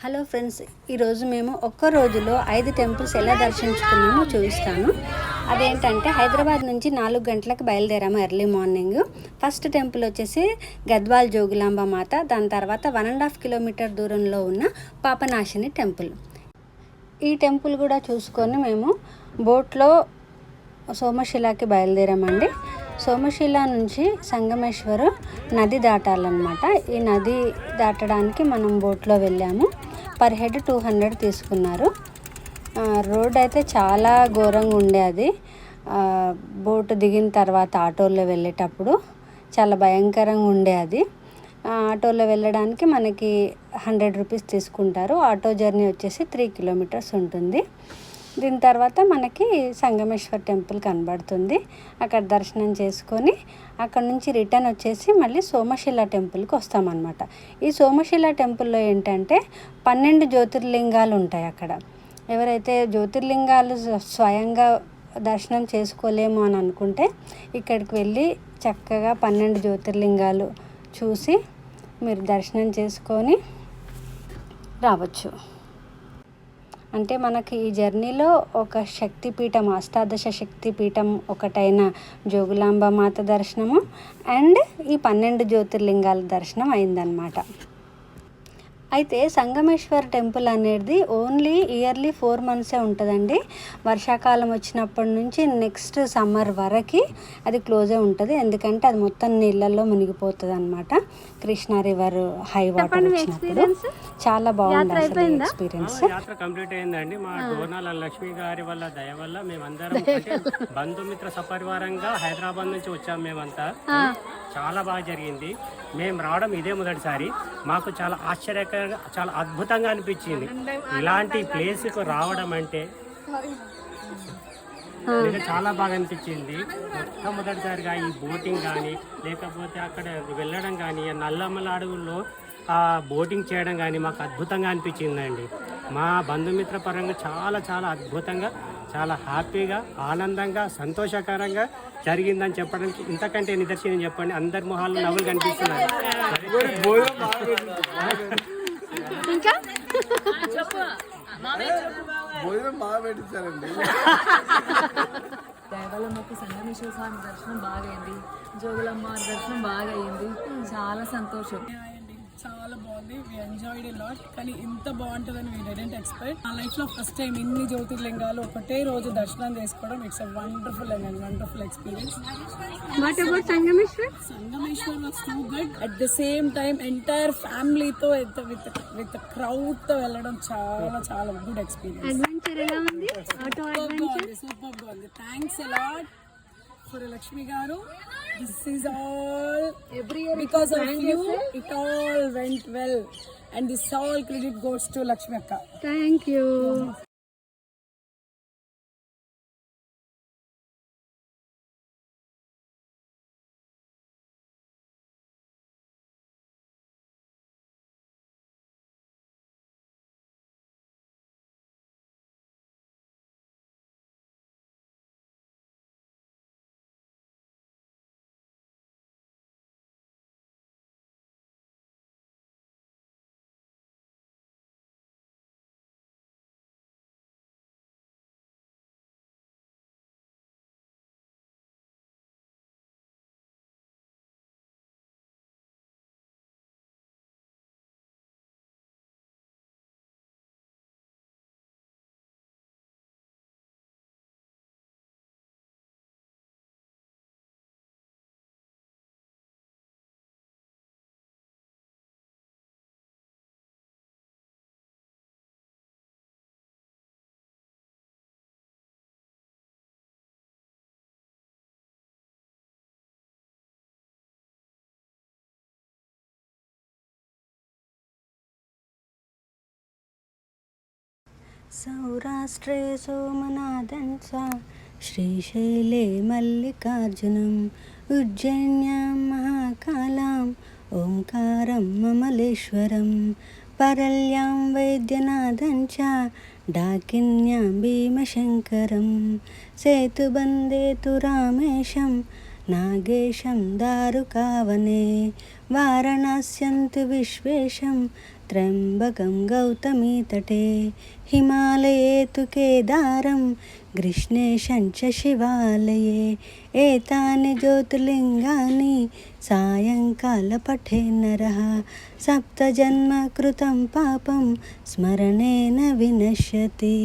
Hello friends, ఈరోజు మేము ఒక్క రోజులో 5 టెంపుల్స్ ఎలా దర్శించుకున్నామో చూపిస్తాను. అదేంటంటే హైదరాబాద్ నుంచి 4 గంటలకు బయలుదేరాము ఎర్లీ మార్నింగ్. ఫస్ట్ టెంపుల్ వచ్చేసి గద్వాల్ జోగులాంబ మాత, దాని తర్వాత 1.5 కిలోమీటర్ దూరంలో ఉన్న పాపనాశిని టెంపుల్. ఈ టెంపుల్ కూడా చూసుకొని మేము బోట్లో సోమశిలాకి బయలుదేరామండి. సోమశిల నుంచి సంగమేశ్వర్ నది దాటాలన్నమాట. ఈ నది దాటడానికి మనం బోట్లో వెళ్ళాము. పర్ హెడ్ 200 తీసుకున్నారు. రోడ్ అయితే చాలా ఘోరంగా ఉండే. అది బోట్ దిగిన తర్వాత ఆటోలో వెళ్ళేటప్పుడు చాలా భయంకరంగా ఉండే. అది ఆటోలో వెళ్ళడానికి మనకి 100 రూపీస్ తీసుకుంటారు. ఆటో జర్నీ వచ్చేసి 3 కిలోమీటర్స్ ఉంటుంది. దీని తర్వాత మనకి సంగమేశ్వర్ టెంపుల్ కనబడుతుంది. అక్కడ దర్శనం చేసుకొని అక్కడ నుంచి రిటర్న్ వచ్చేసి మళ్ళీ సోమశిల టెంపుల్కి వస్తామన్నమాట. ఈ సోమశిల టెంపుల్లో ఏంటంటే 12 జ్యోతిర్లింగాలు ఉంటాయి అక్కడ. ఎవరైతే జ్యోతిర్లింగాలు స్వయంగా దర్శనం చేసుకోలేము అని అనుకుంటే ఇక్కడికి వెళ్ళి చక్కగా 12 జ్యోతిర్లింగాలు చూసి మీరు దర్శనం చేసుకొని రావచ్చు. అంటే మనకి ఈ జర్నీలో ఒక శక్తిపీఠం, అష్టాదశ శక్తిపీఠం ఒకటైన జోగులాంబ మాత దర్శనము అండ్ ఈ 12 జ్యోతిర్లింగాల దర్శనం అయిందనమాట. అయితే సంగమేశ్వర్ టెంపుల్ అనేది ఓన్లీ ఇయర్లీ 4 మంత్సే ఉంటుందండి. వర్షాకాలం వచ్చినప్పటి నుంచి నెక్స్ట్ సమ్మర్ వరకు అది క్లోజే ఉంటుంది. ఎందుకంటే అది మొత్తం నీళ్ళల్లో మునిగిపోతుంది అనమాట. కృష్ణా రివర్ హై వాటర్ వచ్చినప్పుడు చాలా బాగుంది ఎక్స్పీరియన్స్. యాత్ర కంప్లీట్ అయిందండి. మా డోర్నాల లక్ష్మి గారి వల్ల దయ వల్ల మేమందరం బంధుమిత్ర సపరివారంగా హైదరాబాద్ నుంచి వచ్చాము. మేమంతా చాలా బాగా జరిగింది. మేము రావడం ఇదే మొదటిసారి. మాకు చాలా ఆశ్చర్యకరంగా, చాలా అద్భుతంగా అనిపించింది. ఇలాంటి ప్లేస్కు రావడం అంటే చాలా బాగా అనిపించింది. మొట్టమొదటిసారిగా ఈ బోటింగ్ కానీ, లేకపోతే అక్కడ వెళ్ళడం కానీ, నల్లమ్మల అడవుల్లో బోటింగ్ చేయడం కానీ మాకు అద్భుతంగా అనిపించిందండి. మా బంధుమిత్ర పరంగా చాలా చాలా అద్భుతంగా, చాలా హ్యాపీగా, ఆనందంగా, సంతోషకరంగా జరిగిందని చెప్పడానికి ఇంతకంటే నిదర్శనం చెప్పండి. అందరి మొహాల్లో నవ్వులు కనిపిస్తున్నాయి. దయవల్ల మాకు సంగమేశ్వర స్వామి దర్శనం బాగా అయింది, జోగులమ్మ దర్శనం బాగా అయింది. చాలా సంతోషం. చాలా బాగుంది. We enjoyed a lot. కానీ ఇంత బాగుంటుందని వీ డిడ్ంట్ ఎక్స్పెక్ట్. నా లైఫ్లో ఫస్ట్ టైం ఇన్ని జ్యోతిర్లింగాలు ఒకటే రోజు దర్శనం చేసుకోవడం. It's a wonderful and wonderful experience. Sangameshwar was too good. At the same time entire ఫ్యామిలీతో విత్ క్రౌడ్తో వెళ్ళడం చాలా చాలా గుడ్ ఎక్స్పీరియన్స్. సూపర్ గా ఉంది. Thanks a lot for Lakshmi garu. This is all every year because of you. It all went well, and this all credit goes to Lakshmi akka. Thank you. సౌరాష్ట్రే సోమనాథం చ శ్రీశైలే మల్లికార్జునం ఉజ్జయిన్యాం మహాకాళాం ఓంకారం మమలేశ్వరం పరల్యాం వైద్యనాథం చ డాకిన్యాం భీమశంకరం సేతుబందే తు రామేశం నాగేశం దారుకావనే వారణాస్యంతు విశ్వేశం त्र्यम्बकं गौतमी तटे हिमालये तु केदारं ग्रीष्णेशं च शिवालये एतानि ज्योतिर्लिङ्गानि सायङ्कालपठे नरः सप्तजन्म कृतं पापं स्मरणेन विनश्यति।